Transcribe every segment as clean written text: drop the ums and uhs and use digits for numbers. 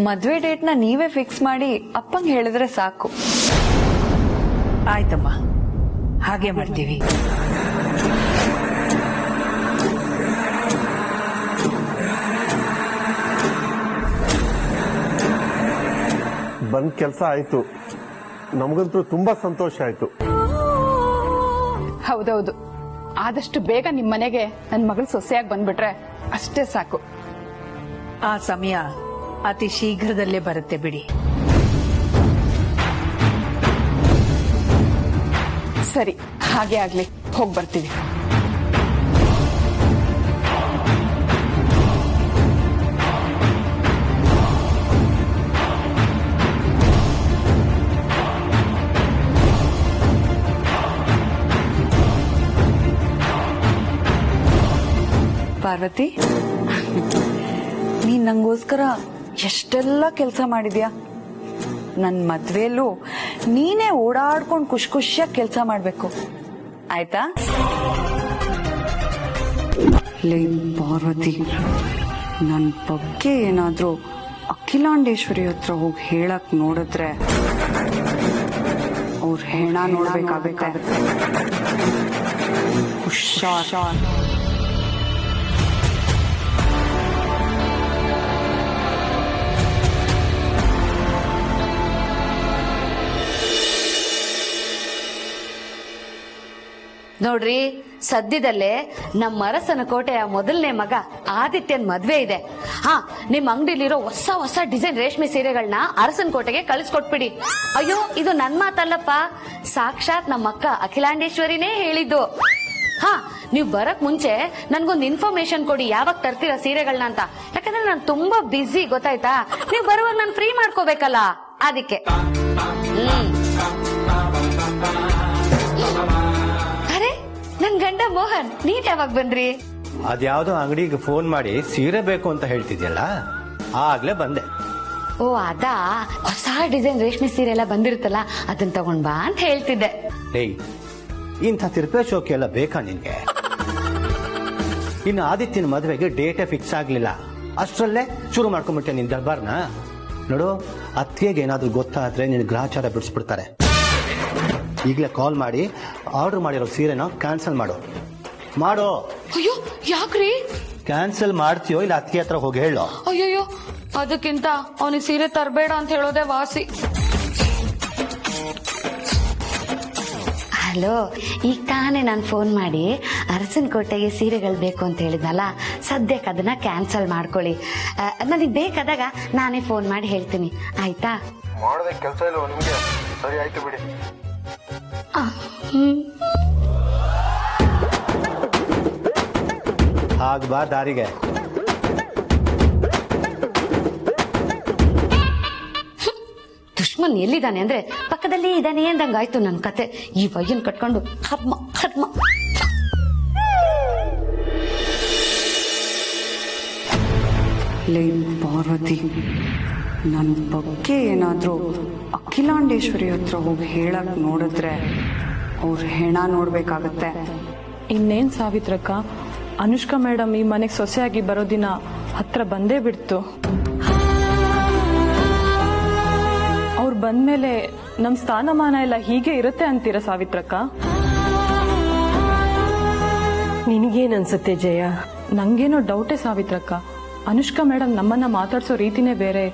ಮದ್ವೆ ಡೇಟ್ನ ನೀವೇ ಫಿಕ್ಸ್ ಮಾಡಿ ಅಪ್ಪಂಗೆ ಹೇಳಿದ್ರೆ ಸಾಕು. ಆಯ್ತಮ್ಮ, ಹಾಗೆ ಮಾಡ್ತೀವಿ. ಬಂದ್ ಕೆಲಸ ಆಯ್ತು. ನಮಗಂತೂ ತುಂಬಾ ಸಂತೋಷ ಆಯ್ತು. ಹೌದೌದು, ಆದಷ್ಟು ಬೇಗ ನಿಮ್ ಮನೆಗೆ ನನ್ ಮಗಳು ಸೊಸೆಯಾಗಿ ಬಂದ್ಬಿಟ್ರೆ ಅಷ್ಟೇ ಸಾಕು. ಆ ಸಮಯ ಅತಿ ಶೀಘ್ರದಲ್ಲೇ ಬರುತ್ತೆ ಬಿಡಿ. ಸರಿ, ಹಾಗೆ ಆಗ್ಲಿ, ಹೋಗ್ ಬರ್ತೀವಿ. ಪಾರ್ವತಿ, ನೀನ್ ನಂಗೋಸ್ಕರ ಎಷ್ಟೆಲ್ಲ ಕೆಲಸ ಮಾಡಿದ್ಯಾ. ನನ್ ಮದ್ವೆಯಲ್ಲೂ ನೀನೇ ಓಡಾಡ್ಕೊಂಡು ಖುಷಿಯಾಗಿ ಕೆಲಸ ಮಾಡ್ಬೇಕು, ಆಯ್ತಾ? ಲೇ ಪಾರ್ವತಿ, ನನ್ ಬಗ್ಗೆ ಏನಾದ್ರೂ ಅಖಿಲಾಂಡೇಶ್ವರಿ ಹತ್ರ ಹೋಗಿ ಹೇಳಕ್ ನೋಡಿದ್ರೆ ಅವ್ರ ಹೆಣ ನೋಡ್ಬೇಕಾಗುತ್ತೆ. ಹುಷಾರ್. ನೋಡ್ರಿ, ಸದ್ಯದಲ್ಲೇ ನಮ್ಮ ಅರಸನ ಕೋಟೆಯ ಮೊದಲನೇ ಮಗ ಆದಿತ್ಯನ್ ಮದ್ವೆ ಇದೆ. ನಿಮ್ ಅಂಗಡಿಲಿರೋ ಹೊಸ ಹೊಸ ಡಿಸೈನ್ ರೇಷ್ಮೆ ಸೀರೆಗಳನ್ನ ಅರಸನ ಕೋಟೆಗೆ ಕಳಿಸ್ಕೊಟ್ಬಿಡಿ. ಅಯ್ಯೋ, ಇದು ನನ್ ಮಾತಲ್ಲಪ್ಪ, ಸಾಕ್ಷಾತ್ ನಮ್ಮ ಅಕ್ಕ ಅಖಿಲಾಂಡೇಶ್ವರಿನೇ ಹೇಳಿದ್ದು. ನೀವ್ ಬರಕ್ ಮುಂಚೆ ನನ್ಗೊಂದು ಇನ್ಫಾರ್ಮೇಶನ್ ಕೊಡಿ, ಯಾವಾಗ ತರ್ತೀರಾ ಸೀರೆಗಳನ್ನ ಅಂತ. ಯಾಕಂದ್ರೆ ನಾನು ತುಂಬಾ ಬ್ಯುಸಿ, ಗೊತ್ತಾಯ್ತಾ? ನೀವ್ ಬರುವಾಗ ನಾನು ಫ್ರೀ ಮಾಡ್ಕೋಬೇಕಲ್ಲ, ಅದಕ್ಕೆ. ನನ್ ಗಂಡ ಮೋಹನ್, ನೀನ್ ಯಾವಾಗ ಬಂದ್ರಿ? ಅದ್ಯಾವ್ದೋ ಅಂಗಡಿಗೆ ಫೋನ್ ಮಾಡಿ ಸೀರೆ ಬೇಕು ಅಂತ ಹೇಳ್ತಿದ್ಯಲ್ಲ, ಆಗ್ಲೇ ಬಂದೆ. ಓ, ಅದಾ? ಹೊಸ ಡಿಸೈನ್ ರೇಷ್ಮೆ ಸೀರೆ ಎಲ್ಲ ಬಂದಿರುತ್ತಲ್ಲ, ಅದನ್ನ ತಗೊಂಡ್ ಬಾ ಅಂತ ಹೇಳ್ತಿದ್ದೆ. ಏಯ್, ಇಂಥ ತಿರುಪೆ ಶೋಕಿ ಎಲ್ಲ ಬೇಕಾ ನಿನ್ಗೆ? ಇನ್ನು ಆದಿತ್ಯನ ಮದುವೆಗೆ ಡೇಟೇ ಫಿಕ್ಸ್ ಆಗ್ಲಿಲ್ಲ, ಅಷ್ಟರಲ್ಲೇ ಶುರು ಮಾಡ್ಕೊಂಡ್ಬಿಟ್ಟೆ ನಿನ್ ದರ್ಬಾರ್ನ. ನೋಡು, ಅತ್ತಿಗೆಗೆ ಏನಾದ್ರೂ ಗೊತ್ತಾದ್ರೆ ನಿನ್ ಗ್ರಹಚಾರ ಬಿಡಿಸ್ಬಿಡ್ತಾರೆ. ಈಗಲೇ ಕಾಲ್ ಮಾಡಿ ಆರ್ಡರ್ ಮಾಡಿರೋ ಸೀರೆನ ಕ್ಯಾನ್ಸಲ್ ಮಾಡು. ಅಯ್ಯೋ, ಯಾಕ್ರಿ? ಕ್ಯಾನ್ಸಲ್ ಮಾಡ್ತೀಯೋ ಇಲ್ಲ ಅತ್ತಿಗೆ ಹತ್ರ ಹೋಗಿ ಹೇಳೋ. ಅಯ್ಯೋ, ಅದಕ್ಕಿಂತ ಅವನಿಗೆ ಸೀರೆ ತರಬೇಡ ಅಂತ ಹೇಳೋದೇ ವಾಸಿ. ಹಲೋ, ಈಗ ತಾನೇ ನಾನು ಫೋನ್ ಮಾಡಿ ಅರಸನ ಕೋಟೆಗೆ ಸೀರೆಗಳು ಬೇಕು ಅಂತ ಹೇಳಿದ್ನಲ್ಲ, ಸದ್ಯಕ್ಕೆ ಅದನ್ನ ಕ್ಯಾನ್ಸಲ್ ಮಾಡ್ಕೊಳ್ಳಿ. ನನಗೆ ಬೇಕಾದಾಗ ನಾನೇ ಫೋನ್ ಮಾಡಿ ಹೇಳ್ತೀನಿ, ಆಯ್ತಾ? ಮಾಡೋದೇ ಕೆಲಸ ಇಲ್ಲ ನಿಮ್ಗೆ. ಸರಿ, ಆಯ್ತು ಬಿಡಿ. ಹಾಗ ಬಾ ದಾರಿಗೆ. ದುಶ್ಮನ್ ಎಲ್ಲಿದ್ದಾನೆ ಅಂದ್ರೆ ಪಕ್ಕದಲ್ಲಿ ಇದ್ದಾನೆ ಅಂದಂಗಾಯ್ತು ನನ್ ಕತೆ. ಈ ವಯ್ಯನ್ ಕಟ್ಕೊಂಡು ಕರ್ಮ ಕರ್ಮ. ಲೇ ಪಾರ್ವತಿ, ನನ್ ಬಗ್ಗೆ ಏನಾದ್ರೂ ಅಖಿಲಾಂಡೇಶ್ವರಿ ಹತ್ರ ಹೋಗಿ ಹೇಳಕ್ ನೋಡಿದ್ರೆ ಅವ್ರ ಹೆಣ ನೋಡ್ಬೇಕಾಗತ್ತೆ. ಇನ್ನೇನ್ ಸಾವಿತ್ರಕ್ಕ, ಅನುಷ್ಕಾ ಮೇಡಮ್ ಈ ಮನೆಗೆ ಸೊಸೆಯಾಗಿ ಬರೋ ದಿನ ಹತ್ರ ಬಂದೇ ಬಿಡ್ತು. ಅವ್ರು ಬಂದ್ಮೇಲೆ ನಮ್ ಸ್ಥಾನಮಾನ ಎಲ್ಲ ಹೀಗೆ ಇರುತ್ತೆ ಅಂತೀರ ಸಾವಿತ್ರಕ್ಕ? ನಿನಗೇನ್ ಅನ್ಸುತ್ತೆ ಜಯ? ನಂಗೇನೋ ಡೌಟೇ ಸಾವಿತ್ರಕ್ಕ. ಅನುಷ್ಕಾ ಮೇಡಮ್ ನಮ್ಮನ್ನ ಮಾತಾಡ್ಸೋ ರೀತಿನೇ ಬೇರೆ,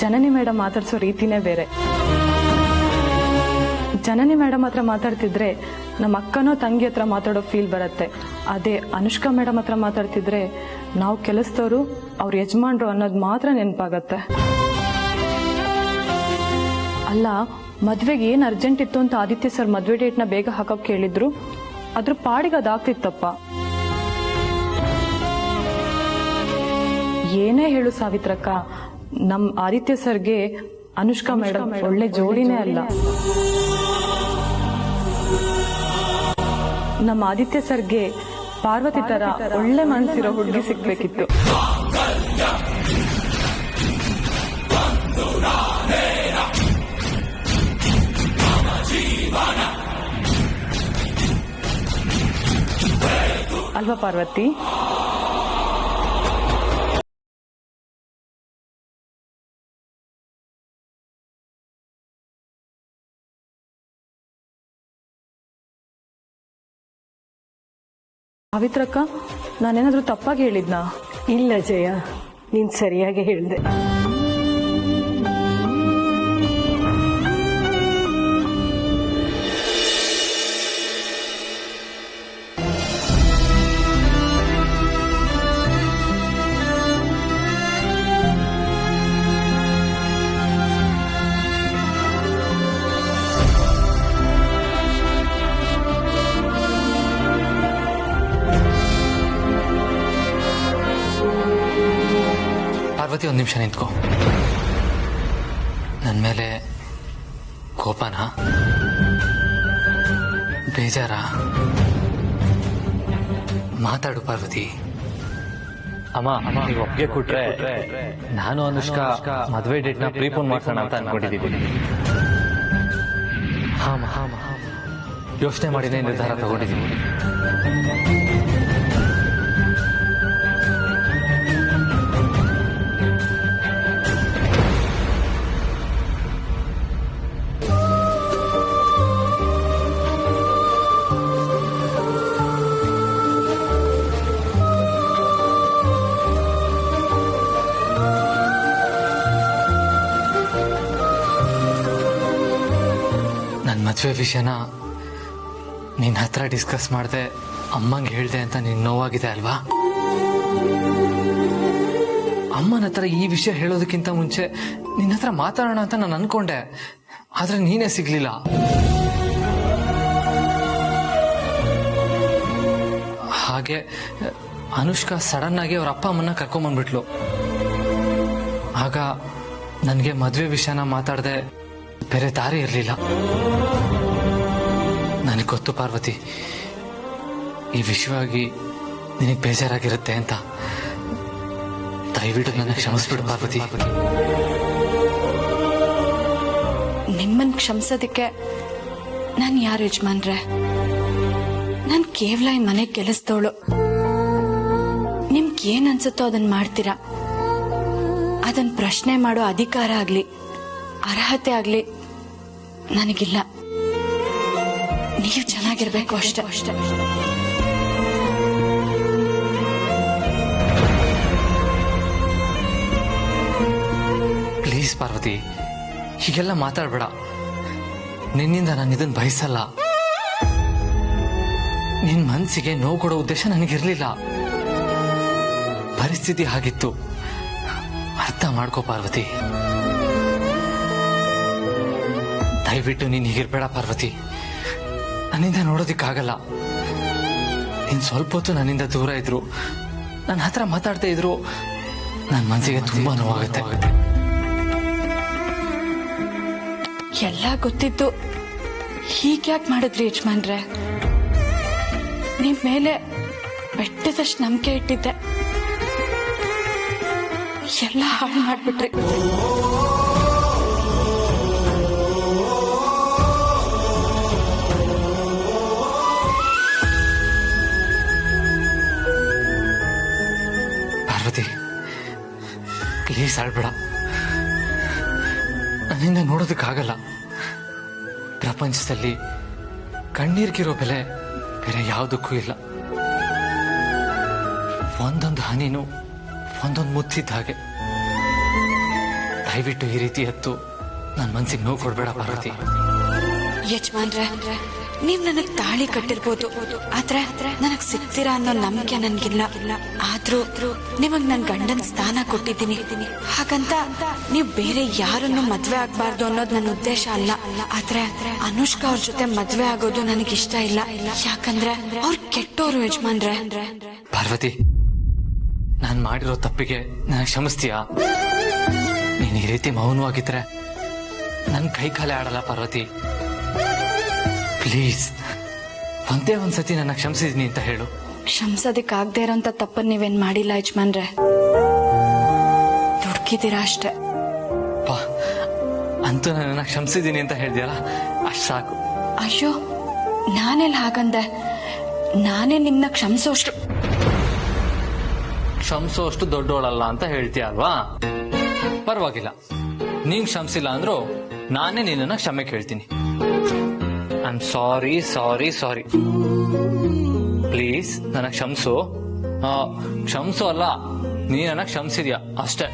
ಜನನಿ ಮೇಡಮ್ ಮಾತಾಡ್ಸೋ ರೀತಿನೇ ಬೇರೆ. ಜನನಿ ಮೇಡಮ್ ಹತ್ರ ಮಾತಾಡ್ತಿದ್ರೆ ನಮ್ಮ ಅಕ್ಕನೋ ತಂಗಿ ಹತ್ರ ಮಾತಾಡೋ ಫೀಲ್ ಬರುತ್ತೆ. ಅದೇ ಅನುಷ್ಕಾ ಮೇಡಮ್ ಹತ್ರ ಮಾತಾಡ್ತಿದ್ರೆ ನಾವು ಕೆಲಸದವರು, ಅವ್ರ ಯಜಮಾನ್ರು ಅನ್ನೋದು ಮಾತ್ರ ನೆನಪಾಗತ್ತೆ. ಅಲ್ಲ, ಮದ್ವೆಗೆ ಏನ್ ಅರ್ಜೆಂಟ್ ಇತ್ತು ಅಂತ ಆದಿತ್ಯ ಸರ್ ಮದ್ವೆ ಡೇಟ್ನ ಬೇಗ ಹಾಕೋಕ್ ಕೇಳಿದ್ರು, ಅದ್ರ ಪಾಡಿಗೆ ಅದಾಗ್ತಿತ್ತಪ್ಪ. ಏನೇ ಹೇಳು ಸಾವಿತ್ರಕ್ಕ, ನಮ್ ಆದಿತ್ಯ ಸರ್ಗೆ ಅನುಷ್ಕಾ ಮೇಡಮ್ ಒಳ್ಳೆ ಜೋಡಿನೇ ಅಲ್ಲ. ನಮ್ಮ ಆದಿತ್ಯ ಸರ್ಗೆ ಪಾರ್ವತಿ ತರ ಒಳ್ಳೆ ಮನಸ್ಸಿರೋ ಹುಡುಗಿ ಸಿಗ್ಬೇಕಿತ್ತು. ಅಲ್ವಾ ಪಾರ್ವತಿ? ಸಾವಿತ್ರಕ್ಕ ನಾನೇನಾದ್ರೂ ತಪ್ಪಾಗಿ ಹೇಳಿದ್ನಾ? ಇಲ್ಲ ಜಯ, ನೀನ್ ಸರಿಯಾಗಿ ಹೇಳ್ದೆ. ಪಾರ್ವತಿ, ಒಂದು ನಿಮಿಷ ನಿಂತ್ಕೋ. ನನ್ನ ಮೇಲೆ ಕೋಪನ, ಬೇಜಾರ? ಮಾತಾಡು ಪಾರ್ವತಿ. ಅಮ್ಮ, ನೀವು ಒಪ್ಪಿಗೆ ಕೊಟ್ರೆ ನಾನು ಅನುಷ್ಕಾ ಮದುವೆ ಡೇಟ್ನ ಪ್ರೀಪೋನ್ ಮಾಡ್ಸೋಣ ಅಂತ ಅನ್ಕೊಂಡಿದ್ದೀನಿ. ಯೋಚನೆ ಮಾಡಿನೇ ನಿರ್ಧಾರ ತಗೊಂಡಿದ್ದೀನಿ. ಮದುವೆ ವಿಷಯನ ನಿನ್ನ ಹತ್ರ ಡಿಸ್ಕಸ್ ಮಾಡ್ದೆ, ಅಮ್ಮಂಗೆ ಹೇಳ್ದೆ ಅಂತ ನಿನ್ ನೋವಾಗಿದೆ ಅಲ್ವಾ? ಅಮ್ಮನ ಹತ್ರ ಈ ವಿಷಯ ಹೇಳೋದಕ್ಕಿಂತ ಮುಂಚೆ ನಿನ್ನ ಹತ್ರ ಮಾತಾಡೋಣ ಅಂತ ನಾನು ಅನ್ಕೊಂಡೆ, ಆದ್ರೆ ನೀನೇ ಸಿಗ್ಲಿಲ್ಲ. ಹಾಗೆ ಅನುಷ್ಕಾ ಸಡನ್ ಆಗಿ ಅವ್ರ ಅಪ್ಪ ಅಮ್ಮನ್ನ ಕರ್ಕೊಂಡ್ಬಂದ್ಬಿಟ್ಲು. ಆಗ ನನಗೆ ಮದುವೆ ವಿಷಯನ ಮಾತಾಡದೆ ಬೇರೆ ದಾರಿ ಇರಲಿಲ್ಲ. ನನಗೆ ಗೊತ್ತು ಪಾರ್ವತಿ, ಈ ವಿಷಯವಾಗಿ ನಿನಗೆ ಬೇಜಾರಾಗಿರುತ್ತೆ ಅಂತ. ದಯವಿಟ್ಟು ನನಗೆ ಕ್ಷಮಿಸ್ಬಿಡು ಪಾರ್ವತಿ. ನಿಮ್ಮನ್ ಕ್ಷಮಿಸೋದಕ್ಕೆ ನಾನು ಯಾರು ಯಜಮಾನ್ರೆ? ನಾನು ಕೇವಲ ಈ ಮನೆ ಕೆಲಸದವಳು. ನಿಮ್ಗೆ ಏನ್ ಅನ್ಸುತ್ತೋ ಅದನ್ನ ಮಾಡ್ತೀರಾ. ಅದನ್ನ ಪ್ರಶ್ನೆ ಮಾಡೋ ಅಧಿಕಾರ ಆಗ್ಲಿ ಅರ್ಹತೆ ಆಗ್ಲಿ ನನಗಿಲ್ಲ. ನೀವು ಚೆನ್ನಾಗಿರ್ಬೇಕು ಅಷ್ಟೇ. ಪ್ಲೀಸ್ ಪಾರ್ವತಿ, ಹೀಗೆಲ್ಲ ಮಾತಾಡ್ಬೇಡ. ನಿನ್ನಿಂದ ನಾನು ಇದನ್ನ ಬಯಸಲ್ಲ. ನಿನ್ ಮನ್ಸಿಗೆ ನೋವು ಕೊಡೋ ಉದ್ದೇಶ ನನಗಿರ್ಲಿಲ್ಲ. ಪರಿಸ್ಥಿತಿ ಹಾಗಿತ್ತು, ಅರ್ಥ ಮಾಡ್ಕೋ ಪಾರ್ವತಿ. ದಯವಿಟ್ಟು ನೀನ್ ಹೀಗಿರ್ಬೇಡ ಪಾರ್ವತಿ. ನನ್ನಿಂದ ನೋಡೋದಿಕ್ಕಾಗಲ್ಲ. ನೀನ್ ಸ್ವಲ್ಪ ಹೊತ್ತು ನನ್ನಿಂದ ದೂರ ಇದ್ರು, ನನ್ನ ಹತ್ರ ಮಾತಾಡ್ತಾ ಇದ್ರು, ನನ್ನ ಮನಸ್ಸಿಗೆ ತುಂಬಾ ನೋವಾಗುತ್ತೆ. ಎಲ್ಲ ಗೊತ್ತಿದ್ದು ಹೀಗ್ಯಾಕ್ ಮಾಡಿದ್ರಿ ಯಜಮಾನ್ರೆ? ನಿಮ್ ಮೇಲೆ ಬೆಟ್ಟದಷ್ಟು ನಂಬಿಕೆ ಇಟ್ಟಿದ್ದೆ, ಎಲ್ಲ ಹಾಳು ಮಾಡ್ಬಿಟ್ರಿ. ಪಾರ್ವತಿ, ಪ್ಲೀಸ್ ಆಳ್ಬೇಡ. ನನ್ನಿಂದ ನೋಡೋದಕ್ಕಾಗಲ್ಲ. ಪ್ರಪಂಚದಲ್ಲಿ ಕಣ್ಣೀರ್ಗಿರೋ ಬೆಲೆ ಬೇರೆ ಯಾವುದಕ್ಕೂ ಇಲ್ಲ. ಒಂದೊಂದು ಹನಿನೂ ಒಂದೊಂದು ಮುತ್ತಿದ್ದ ಹಾಗೆ. ದಯವಿಟ್ಟು ಈ ರೀತಿ ಎತ್ತು ನನ್ನ ಮನ್ಸಿಗೆ ನೋವು ಕೊಡ್ಬೇಡ ಪಾರ್ವತಿ. ಯಜಮಾನ್ರೆ, ನೀವ್ ನನಗ್ ತಾಳಿ ಕಟ್ಟಿರ್ಬೋದು, ಆದ್ರೆ ನನಗ್ ಸಿಗ್ತೀರಾ ಅನ್ನೋ ನಂಬಿಕೆ ನನ್ಗಿಲ್ಲ. ಆದ್ರೂ ನಿಮಗ್ ನನ್ ಗಂಡನ್ ಸ್ಥಾನ ಕೊಟ್ಟಿದ್ದೀನಿ. ಹಾಗಂತ ನೀವ್ ಬೇರೆ ಯಾರನ್ನು ಮದ್ವೆ ಆಗ್ಬಾರ್ದು ಅನ್ನೋದು ನನ್ನ ಉದ್ದೇಶ ಅಲ್ಲ. ಆದ್ರೆ ಅನುಷ್ಕಾ ಅವ್ರ ಜೊತೆ ಮದ್ವೆ ಆಗೋದು ನನಗಿಷ್ಟ ಇಲ್ಲ. ಯಾಕಂದ್ರೆ ಅವ್ರು ಕೆಟ್ಟೋರು ಯಜಮಾನ್ರೆ. ಪಾರ್ವತಿ, ನಾನ್ ಮಾಡಿರೋ ತಪ್ಪಿಗೆ ನನಗೆ ಕ್ಷಮಿಸ್ತೀಯಾ? ನೀನ್ ಈ ರೀತಿ ಮೌನವಾಗಿದ್ರೆ ನನ್ ಕೈ ಕಾಲೇ ಆಡಲ್ಲ ಪಾರ್ವತಿ. ಪ್ಲೀಸ್, ಒಂದೇ ಒಂದ್ಸತಿ ನನ್ನ ಕ್ಷಮಿಸಿದೀನಿ ಅಂತ ಹೇಳು. ಕ್ಷಮಿಸೋದಕ್ಕಾಗದೇ ಇರೋಂತ ತಪ್ಪನ್ ನೀವೇನ್ ಮಾಡಿಲ್ಲ ಯಜಮಾನ್ರೆ. ದುಡ್ಕಿದ್ದೀರಾ ಅಷ್ಟೇ. ಅಂತೂ ನನ್ನ ಕ್ಷಮಿಸಿದೀನಿ ಅಂತ ಹೇಳ್ದಿಯಲ್ಲ, ಅಷ್ಟು ಸಾಕು. ಅಯ್ಯೋ, ನಾನೆಲ್ಲ ಹಾಗಂದೆ. ನಾನೇ ನಿಮ್ನ ಕ್ಷಮಿಸೋಷ್ಟು ದೊಡ್ಡೋಳಲ್ಲ ಅಂತ ಹೇಳ್ತೀಯ ಅಲ್ವಾ? ಪರವಾಗಿಲ್ಲ, ನೀನ್ ಕ್ಷಮಿಸಿಲ್ಲ ಅಂದ್ರೂ ನಾನೇ ನಿನ್ನ ಕ್ಷಮೆ ಕೇಳ್ತೀನಿ. I am sorry sorry sorry. Please ನನಗ್ ಕ್ಷಮಿಸು. ಕ್ಷಮಿಸು ಅಲ್ಲ, ನೀ ನನಗ್ ಕ್ಷಮಿಸಿದ್ಯಾ ಅಷ್ಟೇ.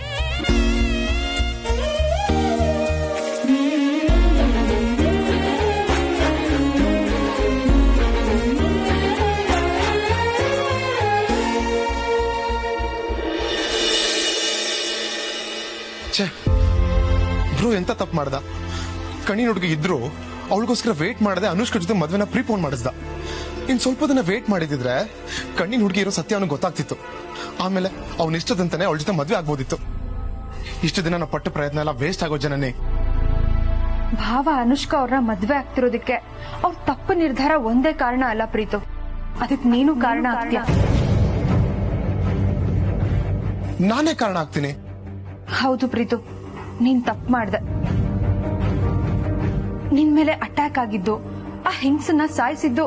ಬ್ರೋ ಎಂತ ತಪ್ಪು ಮಾಡ್ದ? ಕಣ್ಣಿನ ಹುಡುಗಿ ಇದ್ರು ಅವಳಿಗೋಸ್ಕರ ವೇಟ್ ಮಾಡದೆ ಅನುಷ್ಕಾ ಜೊತೆ ಮದ್ವೆನ ಪ್ರೀಪೋನ್ ಮಾಡಿಸ್ದ. ಇನ್ ಸ್ವಲ್ಪ ದಿನ ವೇಟ್ ಮಾಡಿದಿದ್ರೆ ಕಣ್ಣಿನ ಹುಡುಗಿ ಇರೋ ಸತ್ಯ ಅವನಿಗೆ ಗೊತ್ತಾಗ್ತಿತ್ತು. ಆಮೇಲೆ ಅವ್ನ ಇಷ್ಟದಂತಾನೆ ಅವಳ ಜೊತೆ ಮದ್ವೆ ಆಗ್ಬೋದಿತ್ತು. ಇಷ್ಟು ದಿನ ನಾವು ಪಟ್ಟ ಪ್ರಯತ್ನ ಎಲ್ಲ ವೇಸ್ಟ್ ಆಗೋ ಜನನೇ. ಭಾವ ಅನುಷ್ಕಾ ಅವ್ರನ್ನ ಮದ್ವೆ ಆಗ್ತಿರೋದಕ್ಕೆ ಅವ್ರ ತಪ್ಪು ನಿರ್ಧಾರ ಒಂದೇ ಕಾರಣ ಅಲ್ಲ ಪ್ರೀತು, ಅದಕ್ಕೆ ನೀನು ಕಾರಣ ಆಗ್ತೀಯ. ನಾನೇ ಕಾರಣ ಆಗ್ತೀನಿ. ಹೌದು ಪ್ರೀತು, ನೀನ್ ತಪ್ಪು ಮಾಡ್ದೆ. ನಿನ್ ಮೇಲೆ ಅಟ್ಯಾಕ್ ಆಗಿದ್ದು, ಆ ಹೆಂಗಸನ್ನ ಸಾಯಿಸಿದ್ದು,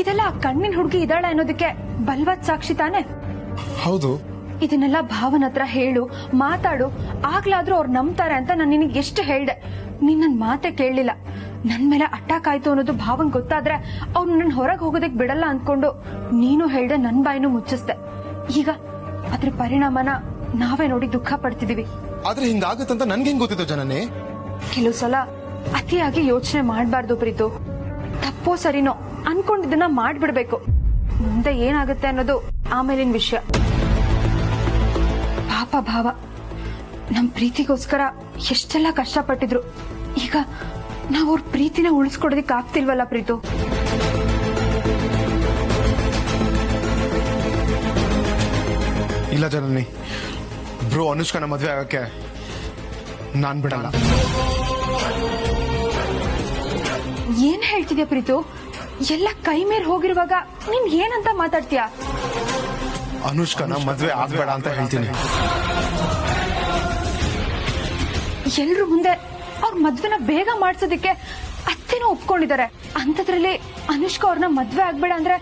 ಇದೆಲ್ಲ ಆ ಕಣ್ಣಿನ ಹುಡುಗಿ ಇದ್ದಾಳ ಅನ್ನೋದಕ್ಕೆ ಬಲವಾದ ಸಾಕ್ಷಿ ತಾನೆ? ಹೌದು. ಇದನ್ನೆಲ್ಲ ಭಾವನ ಹತ್ರ ಹೇಳು, ಮಾತಾಡು, ಆಗ್ಲಾದ್ರೂ ಅವ್ರು ನಂಬ್ತಾರೆ ಅಂತ ನಾನು ನಿನಗೆ ಎಷ್ಟು ಹೇಳ್ದೆ. ನೀನ್ ನನ್ ಮಾತೆ ಕೇಳಲಿಲ್ಲ. ನನ್ ಮೇಲೆ ಅಟ್ಯಾಕ್ ಆಯ್ತು ಅನ್ನೋದು ಭಾವನ್ ಗೊತ್ತಾದ್ರೆ ಅವ್ರು ನನ್ ಹೊರಗೆ ಹೋಗೋದಕ್ ಬಿಡಲ್ಲ ಅನ್ಕೊಂಡು ನೀನು ಹೇಳ್ದೆ, ನನ್ ಬಾಯಿನೂ ಮುಚ್ಚಿಸ್ದೆ. ಈಗ ಅದ್ರ ಪರಿಣಾಮನ ನಾವೇ ನೋಡಿ ದುಃಖ ಪಡ್ತಿದೀವಿ. ಆದ್ರೆ ಹಿಂಗಾಗತ್ತಂತ ನನ್ಗೆ ಹೆಂಗ್ ಗೊತ್ತಿತ್ತು ಜನನೇ? ಕೆಲವು ಸಲ ಅತಿಯಾಗಿ ಯೋಚನೆ ಮಾಡ್ಬಾರ್ದು ಪ್ರೀತು. ತಪ್ಪೋ ಸರಿನೋ ಅನ್ಕೊಂಡಿದ್ದನ್ನ ಮಾಡ್ಬಿಡ್ಬೇಕು. ಮುಂದೆ ಏನಾಗುತ್ತೆ ಅನ್ನೋದು ಆಮೇಲಿನ ವಿಷಯ. ಪಾಪ ಭಾವ ನಮ್ ಪ್ರೀತಿಗೋಸ್ಕರ ಎಷ್ಟೆಲ್ಲ ಕಷ್ಟಪಟ್ಟಿದ್ರು. ಈಗ ನಾವ್ ಅವ್ರ ಪ್ರೀತಿನ ಉಳಿಸ್ಕೊಡೋದಿಕ್ ಆಗ್ತಿಲ್ವಲ್ಲ ಪ್ರೀತು. ಇಲ್ಲ ಜನನಿ, ಬ್ರೋ ಅನುಷ್ಕಾನ ಮದ್ವೆ ಆಗಕ್ಕೆ ನಾನ್ ಬಿಡಲ್ಲ. ಏನ್ ಹೇಳ್ತಿದ್ಯಾ ಪ್ರೀತು? ಎಲ್ಲ ಕೈ ಮೇಲ್ ಹೋಗಿರುವಾಗ ನೀನ್ ಏನಂತ ಮಾತಾಡ್ತೀಯಾ? ಅನುಷ್ಕಾನ ಮದ್ವೆ ಆಗ್ಬೇಡ ಅಂತ ಹೇಳ್ತೀನಿ. ಎಲ್ರು ಮುಂದೆ ಅವ್ರ ಮದ್ವೆನ ಬೇಗ ಮಾಡ್ಸೋದಿಕ್ಕೆ ಅತ್ತೆನೂ ಒಪ್ಕೊಂಡಿದ್ದಾರೆ. ಅಂತದ್ರಲ್ಲಿ ಅನುಷ್ಕಾ ಅವ್ರನ್ನ ಮದ್ವೆ ಆಗ್ಬೇಡ ಅಂದ್ರೆ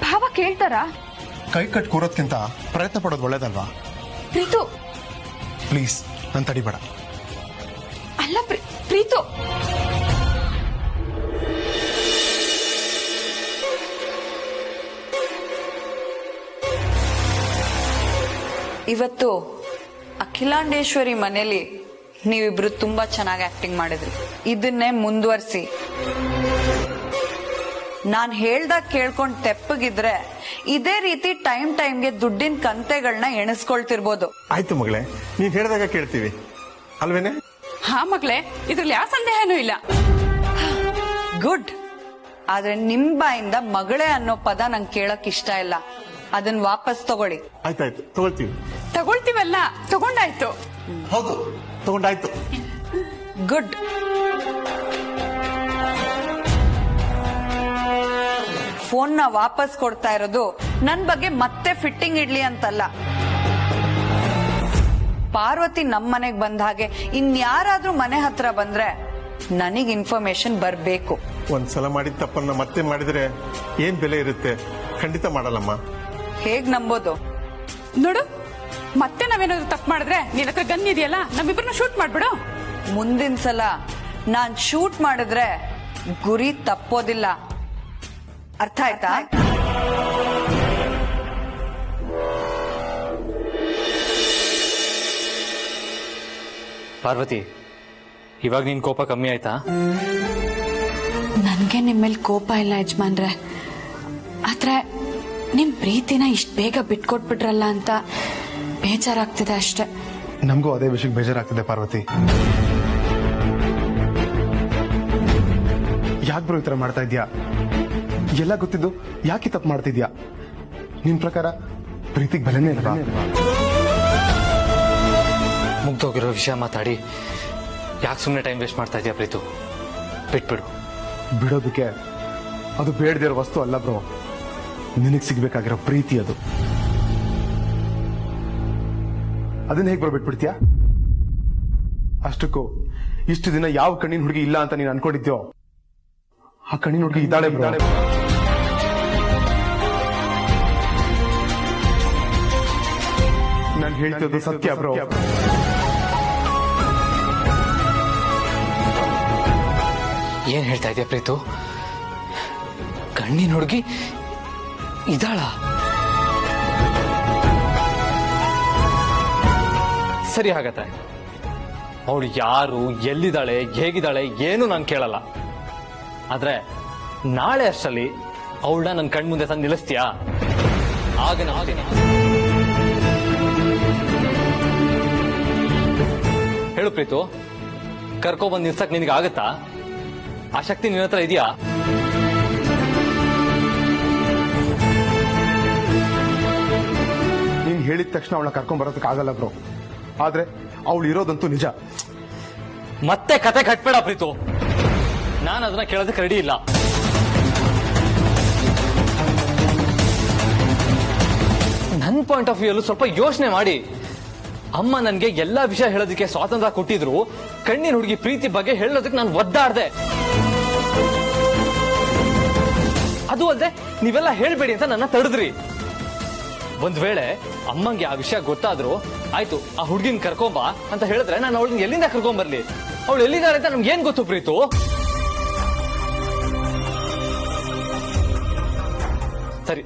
ಭಾವ ಕೇಳ್ತಾರ? ಕೈ ಕಟ್ ಕೂರೋದ್ಕಿಂತ ಪ್ರಯತ್ನ ಪಡೋದು ಒಳ್ಳೇದಲ್ವಾ? ಪ್ರೀತು ಪ್ಲೀಸ್ ನನ್ ತಡಿಬೇಡ. ಅಲ್ಲ ಪ್ರೀತು, ಇವತ್ತು ಅಖಿಲಾಂಡೇಶ್ವರಿ ಮನೇಲಿ ನೀವಿಬ್ರು ತುಂಬಾ ಚೆನ್ನಾಗಿ ಆಕ್ಟಿಂಗ್ ಮಾಡಿದ್ರಿ. ಇದನ್ನೇ ಮುಂದುವರಿಸಿ. ನಾನ್ ಹೇಳ್ದಾಗ ಕೇಳ್ಕೊಂಡ್ ತೆಪ್ಪಗಿದ್ರೆ ಇದೇ ರೀತಿ ಟೈಮ್ಗೆ ದುಡ್ಡಿನ ಕಂತೆಗಳನ್ನ ಎಣಿಸ್ಕೊಳ್ತಿರ್ಬೋದು. ಆಯ್ತು ಮಗಳೇ, ನೀನ್ ಹೇಳಿದಾಗ ಕೇಳ್ತೀವಿ ಅಲ್ವೇನೆ? ಹಾ ಮಗಳೇ, ಇದ್ರಲ್ಲಿ ಯಾವ ಸಂದೇಹನೂ ಇಲ್ಲ. ಗುಡ್. ಆದ್ರೆ ನಿಮ್ ಬಾಯಿಂದ ಮಗಳೇ ಅನ್ನೋ ಪದ ನಂಗೆ ಕೇಳಕ್ ಇಷ್ಟ ಇಲ್ಲ. ಅದನ್ನ ವಾಪಸ್ ತಗೊಳ್ಳಿ. ಆಯ್ತಾಯ್ತು, ತಗೊಳ್ತೀವಿ. ತಗೊಳ್ತೀವಲ್ಲ, ತಗೊಂಡಾಯ್ತು. ಹೌದು, ತಗೊಂಡಾಯ್ತು. ಗುಡ್. ಫೋನ್ನ ವಾಪಸ್ ಕೊಡ್ತಾ ಇರೋದು ನನ್ ಬಗ್ಗೆ ಮತ್ತೆ ಫಿಟ್ಟಿಂಗ್ ಇಡ್ಲಿ ಅಂತಲ್ಲ. ಪಾರ್ವತಿ ನಮ್ ಮನೆಗ್ ಬಂದ ಹಾಗೆ ಇನ್ಯಾರಾದ್ರೂ ಮನೆ ಹತ್ರ ಬಂದ್ರೆ ನನಗ್ ಇನ್ಫಾರ್ಮೇಶನ್ ಬರ್ಬೇಕು. ಒಂದ್ಸಲ ಮಾಡಿದ ತಪ್ಪನ್ನ ಮತ್ತೆ ಮಾಡಿದ್ರೆ ಏನ್ ಬೆಲೆ ಇರುತ್ತೆ? ಖಂಡಿತ ಮಾಡಲ್ಲಮ್ಮ. ಹೇಗ್ ನಂಬೋದು? ನೋಡು, ಮತ್ತೆ ನಾವೇನಾದ್ರು ತಪ್ಪು ಮಾಡಿದ್ರೆ ನಿನ್ನ ಹತ್ರ ಗನ್ ಇದೆಯಲ್ಲ, ನಮ್ಮಿಬ್ಬರನ್ನ ಶೂಟ್ ಮಾಡ್ಬಿಡು. ಮುಂದಿನ ಸಲ ನಾನ್ ಶೂಟ್ ಮಾಡಿದ್ರೆ ಗುರಿ ತಪ್ಪೋದಿಲ್ಲ. ಅರ್ಥ ಆಯ್ತಾ? ಪಾರ್ವತಿ, ಇವಾಗ ನಿನ್ ಕೋಪ ಕಮ್ಮಿ ಆಯ್ತಾ? ನನ್ಗೆ ನಿಮ್ಮೇಲೆ ಕೋಪ ಇಲ್ಲ ಯಜಮಾನ್ರೆ. ಆದ್ರೆ ನಿಮ್ ಪ್ರೀತಿನ ಇಷ್ಟ ಬೇಗ ಬಿಟ್ಕೊಟ್ಬಿಟ್ರಲ್ಲ ಅಂತ ಬೇಜಾರಾಗ್ತಿದೆ ಅಷ್ಟೇ. ನಮಗೂ ಅದೇ ವಿಷಯಕ್ಕೆ ಬೇಜಾರಾಗ್ತಿದೆ ಪಾರ್ವತಿ. ಯಾಕೆ ಬ್ರೋ ಈ ತರ ಮಾಡ್ತಾ ಇದ್ಯಾ? ಎಲ್ಲ ಗೊತ್ತಿದ್ದು ಯಾಕೆ ತಪ್ಪು ಮಾಡ್ತಿದ್ಯಾ? ನಿಮ್ ಪ್ರಕಾರ ಪ್ರೀತಿಗೆ ಬೆಲೆನೇ ಇಲ್ವಾ? ಮುಗ್ದೋಗಿರೋ ವಿಷಯ ಮಾತಾಡಿ ಯಾಕೆ ಸುಮ್ಮನೆ ಟೈಮ್ ವೇಸ್ಟ್ ಮಾಡ್ತಾ ಇದೆಯಾ ಪ್ರೀತು? ಬಿಟ್ಬಿಡು. ಬಿಡೋದಕ್ಕೆ ಅದು ಬೇಡದಿರೋ ವಸ್ತು ಅಲ್ಲ ಬ್ರೋ, ನಿನಗೆ ಸಿಗ್ಬೇಕಾಗಿರೋ ಪ್ರೀತಿ ಅದು. ಅದನ್ನ ಹೇಗೆ ಬ್ರೋ ಬಿಟ್ಬಿಡ್ತೀಯಾ? ಅಷ್ಟಕ್ಕೂ ಇಷ್ಟು ದಿನ ಯಾವ ಕಣ್ಣಿನ ಹುಡುಗಿ ಇಲ್ಲ ಅಂತ ನೀನು ಅನ್ಕೊಂಡಿದ್ಯೋ, ಆ ಕಣ್ಣಿನ ಹುಡುಗಿ ಇದ್ದಾಳೆ ಬ್ರೋ. ನಾನು ಹೇಳ್ತಿರೋದು ಸತ್ಯ ಬ್ರೋ. ಏನ್ ಹೇಳ್ತಾ ಇದೆಯಾ ಪ್ರೀತು? ಕಣ್ಣಿನ ಹುಡುಗಿ ಇದಾಳ? ಸರಿ, ಹಾಗತ್ತೆ ಅವಳು ಯಾರು, ಎಲ್ಲಿದ್ದಾಳೆ, ಹೇಗಿದ್ದಾಳೆ ಏನು ನಾನು ಕೇಳಲ್ಲ. ಆದ್ರೆ ನಾಳೆ ಅಷ್ಟರಲ್ಲಿ ಅವಳನ್ನ ನನ್ನ ಕಣ್ಮುಂದೆ ತಂದು ನಿಲ್ಲಿಸ್ತೀಯಾ? ಆಗ ಹೇಳು ಪ್ರೀತು, ಕರ್ಕೊಬಂದು ನಿಲ್ಸಕ್ ನಿನಗೆ ಆಗತ್ತಾ? ಆ ಶಕ್ತಿ ನಿನ್ನ ಹತ್ರ ಇದೆಯಾ? ನೀನ್ ಹೇಳಿದ ತಕ್ಷಣ ಅವಳನ್ನ ಕರ್ಕೊಂಡ್ ಬರೋದಕ್ಕೆ ಆಗಲ್ಲ ಬ್ರೋ. ಆದ್ರೆ ಅವಳು ಇರೋದಂತೂ ನಿಜ. ಮತ್ತೆ ಕತೆ ಕಟ್ಬೇಡ ಪ್ರೀತು, ನಾನು ಅದನ್ನ ಕೇಳೋದಕ್ಕೆ ರೆಡಿ ಇಲ್ಲ. ನನ್ನ ಪಾಯಿಂಟ್ ಆಫ್ ವ್ಯೂ ಅಲ್ಲೂ ಸ್ವಲ್ಪ ಯೋಚನೆ ಮಾಡಿ. ಅಮ್ಮ ನನ್ಗೆ ಎಲ್ಲಾ ವಿಷಯ ಹೇಳೋದಕ್ಕೆ ಸ್ವಾತಂತ್ರ್ಯ ಕೊಟ್ಟಿದ್ರು, ಕಣ್ಣಿನ ಹುಡುಗಿ ಪ್ರೀತಿ ಬಗ್ಗೆ ಹೇಳೋದಕ್ಕೆ ನಾನು ಒದ್ದಾಡ್ದೆ. ಅದು ಅಲ್ಲದೆ ನೀವೆಲ್ಲ ಹೇಳ್ಬೇಡಿ ಅಂತ ನನ್ನ ತಡೆದ್ರಿ. ಒಂದ್ ವೇಳೆ ಅಮ್ಮಂಗೆ ಆ ವಿಷಯ ಗೊತ್ತಾದ್ರು ಆಯ್ತು, ಆ ಹುಡುಗಿನ ಕರ್ಕೊಂಬ ಅಂತ ಹೇಳಿದ್ರೆ ನಾನು ಅವಳನ್ನ ಎಲ್ಲಿಂದ ಕರ್ಕೊಂಬರ್ಲಿ? ಅವಳು ಎಲ್ಲಿದ್ದಾಳೆ ಅಂತ ನಮ್ಗೆ ಏನ್ ಗೊತ್ತು ಪ್ರೀತು? ಸರಿ,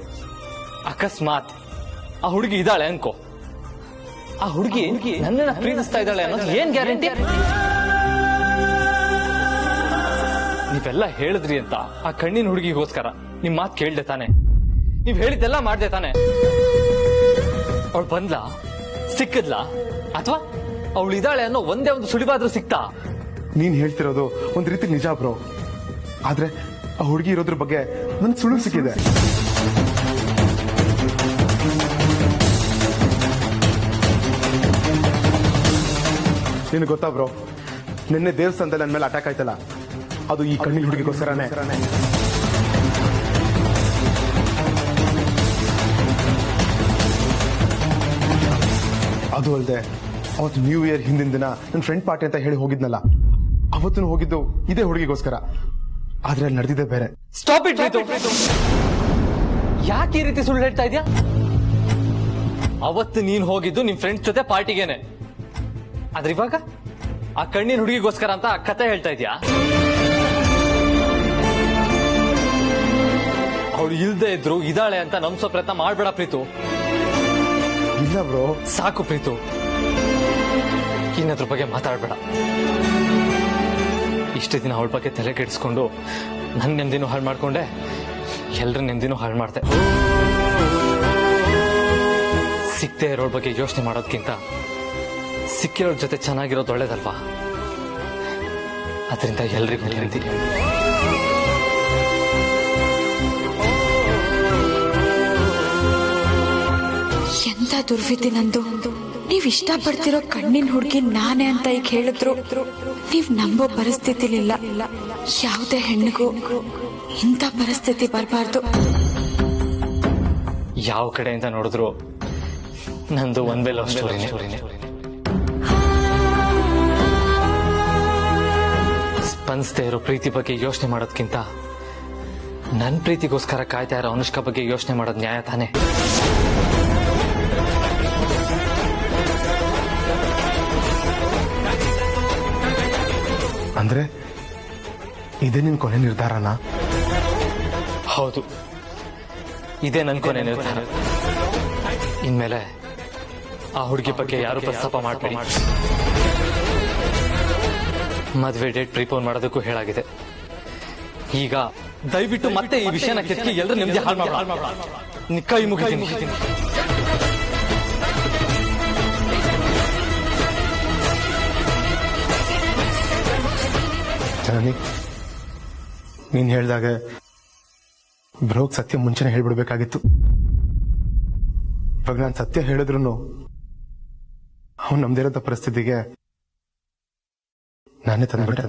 ಅಕಸ್ಮಾತ್ ಆ ಹುಡುಗಿ ಇದ್ದಾಳೆ ಅನ್ಕೋ, ಆ ಹುಡುಗಿ ನನ್ನನ್ನ ಪ್ರೀತಿಸ್ತಾ ಇದ್ದಾಳೆ ಅನ್ನೋದು ಏನ್ ಗ್ಯಾರಂಟಿ? ನೀವೆಲ್ಲ ಹೇಳಿದ್ರಿ ಅಂತ ಆ ಕಣ್ಣಿನ ಹುಡುಗಿಗೋಸ್ಕರ ನಿಮ್ ಮಾತು ಕೇಳ್ದೆ ತಾನೆ? ನೀವ್ ಹೇಳಿದ್ದೆಲ್ಲ ಮಾಡ್ದೆ ತಾನೆ? ಅವಳು ಬಂದ್ಲಾ, ಸಿಕ್ಕದ್ಲಾ, ಅಥವಾ ಅವಳು ಇದ್ದಾಳೆ ಅನ್ನೋ ಒಂದೇ ಒಂದು ಸುಳಿವಾದ್ರೂ ಸಿಕ್ತಾ? ನೀನ್ ಹೇಳ್ತಿರೋದು ಒಂದ್ ರೀತಿ ನಿಜ ಬ್ರೋ. ಆದ್ರೆ ಆ ಹುಡುಗಿ ಇರೋದ್ರ ಬಗ್ಗೆ ನನ್ ಸುಳ್ಳು ಸಿಕ್ಕಿದೆ. ನಿನಗೆ ಗೊತ್ತಾ ಬ್ರೋ, ನಿನ್ನೆ ದೇವಸ್ಥಾನದಲ್ಲಿ ನನ್ನ ಮೇಲೆ ಅಟ್ಯಾಕ್ ಆಯ್ತಲ್ಲ, ಅದು ಈ ಕಣ್ಣಿನ ಹುಡುಗಿಗೋಸ್ಕರನೇ. ಅದು ಅಲ್ಲದೆ ಅವತ್ತು ನ್ಯೂ ಇಯರ್ ಹಿಂದಿನ ದಿನ ನನ್ನ ಫ್ರೆಂಡ್ ಪಾರ್ಟಿ ಅಂತ ಹೇಳಿ ಹೋಗಿದ್ನಲ್ಲ, ಅವತ್ತು ಹೋಗಿದ್ದು ಇದೇ ಹುಡುಗಿಗೋಸ್ಕರ. ಆದ್ರೆ ಅಲ್ಲಿ ನಡೆದಿದೆ ಬೇರೆ. ಸ್ಟಾಪ್ ಇಟ್ ಪ್ರೀತು, ಯಾಕೆ ಈ ರೀತಿ ಸುಳ್ಳು ಹೇಳ್ತಾ ಇದ್ಯಾ? ಅವತ್ತು ನೀನ್ ಹೋಗಿದ್ದು ನಿಮ್ ಫ್ರೆಂಡ್ಸ್ ಜೊತೆ ಪಾರ್ಟಿಗೇನೆ, ಆದ್ರೆ ಇವಾಗ ಆ ಕಣ್ಣಿನ ಹುಡುಗಿಗೋಸ್ಕರ ಅಂತ ಆ ಕತೆ ಹೇಳ್ತಾ ಇದ್ಯಾ? ಅವಳು ಇಲ್ದೇ ಇದ್ರು ಇದ್ದಾಳೆ ಅಂತ ನಂಬಿಸೋ ಪ್ರಯತ್ನ ಮಾಡ್ಬೇಡ ಪ್ರೀತು. ಇಲ್ಲ ಬ್ರೋ, ಸಾಕು ಪ್ರೀತು, ಇನ್ನದ್ರ ಬಗ್ಗೆ ಮಾತಾಡ್ಬೇಡ. ಇಷ್ಟು ದಿನ ಅವಳ ಬಗ್ಗೆ ತಲೆ ಕೆಡಿಸ್ಕೊಂಡು ನನ್ ನೆಮ್ಮದಿನೂ ಹಾಳು ಮಾಡ್ಕೊಂಡೆ, ಎಲ್ರ ನೆಮ್ಮದಿನೂ ಹಾಳು ಮಾಡ್ದೆ. ಸಿಕ್ಕದೆ ಇರೋಳ ಬಗ್ಗೆ ಯೋಚನೆ ಮಾಡೋದ್ಕಿಂತ ಸಿಕ್ಕಿರೋಳ ಜೊತೆ ಚೆನ್ನಾಗಿರೋದು ಒಳ್ಳೇದಲ್ವಾ? ಅದರಿಂದ ಎಲ್ರಿಗೂ ನೆಮ್ಮದಿ. ಎಂತ ದುರ್ವಿಧಿ ನಂದು. ನೀವ್ ಇಷ್ಟ ಪಡ್ತಿರೋ ಕಣ್ಣಿನ ಹುಡುಗಿ ನಾನೇ ಅಂತ ಈಗ ಹೇಳಿದ್ರು ನೀವ್ ನಂಬೋ ಪರಿಸ್ಥಿತಿಲಿಲ್ಲ. ಯಾವುದೇ ಹೆಣ್ಣಿಗೂ ಇಂಥ ಪರಿಸ್ಥಿತಿ ಬರಬಾರ್ದು. ಯಾವ ಕಡೆಯಿಂದ ನೋಡಿದ್ರು ನಂದು ಒಂದೇ ಲವ್ ಸ್ಟೋರಿನೇ. ಸ್ಪಂದಿಸದೇ ಇರೋ ಪ್ರೀತಿ ಬಗ್ಗೆ ಯೋಚನೆ ಮಾಡೋದ್ಕಿಂತ ನನ್ನ ಪ್ರೀತಿಗೋಸ್ಕರ ಕಾಯ್ತಾ ಇರೋ ಅನುಷ್ಕಾ ಬಗ್ಗೆ ಯೋಚನೆ ಮಾಡೋದು ನ್ಯಾಯ ತಾನೆ? ಅಂದ್ರೆ ಇದೇ ನಿನ್ ಕೊನೆ ನಿರ್ಧಾರನಾ? ಹೌದು, ಇದೇ ನನ್ ಕೊನೆ ನಿರ್ಧಾರ. ಇನ್ಮೇಲೆ ಆ ಹುಡುಗಿ ಬಗ್ಗೆ ಯಾರು ಪ್ರಸ್ತಾಪ ಮಾಡಬೇಡಿ. ಮದುವೆ ಡೇಟ್ ಪ್ರಿಪೋನ್ ಮಾಡೋದಕ್ಕೂ ಹೇಳಾಗಿದೆ. ಈಗ ದಯವಿಟ್ಟು ಮತ್ತೆ ಈ ವಿಷಯನ ಕೆತ್ತಿ ಎಲ್ಲರೂ ನಿಮ್ಗೆ ಹಾಳು ಮಾಡಬೇಡ. ಕೈ ಮುಗಿತೀನಿ. ಜನನಿ, ನೀನ್ ಹೇಳ್ದಾಗ ಬ್ರೋಗ್ ಸತ್ಯ ಮುಂಚೆನೆ ಹೇಳ್ಬಿಡ್ಬೇಕಾಗಿತ್ತು. ಇವಾಗ ನಾನು ಸತ್ಯ ಹೇಳಿದ್ರು ಅವ್ನು ನಮ್ದಿರೋಂಥ ಪರಿಸ್ಥಿತಿಗೆ ನಾನೇ ತಂದ್ಬಿಟ್ಟೆ.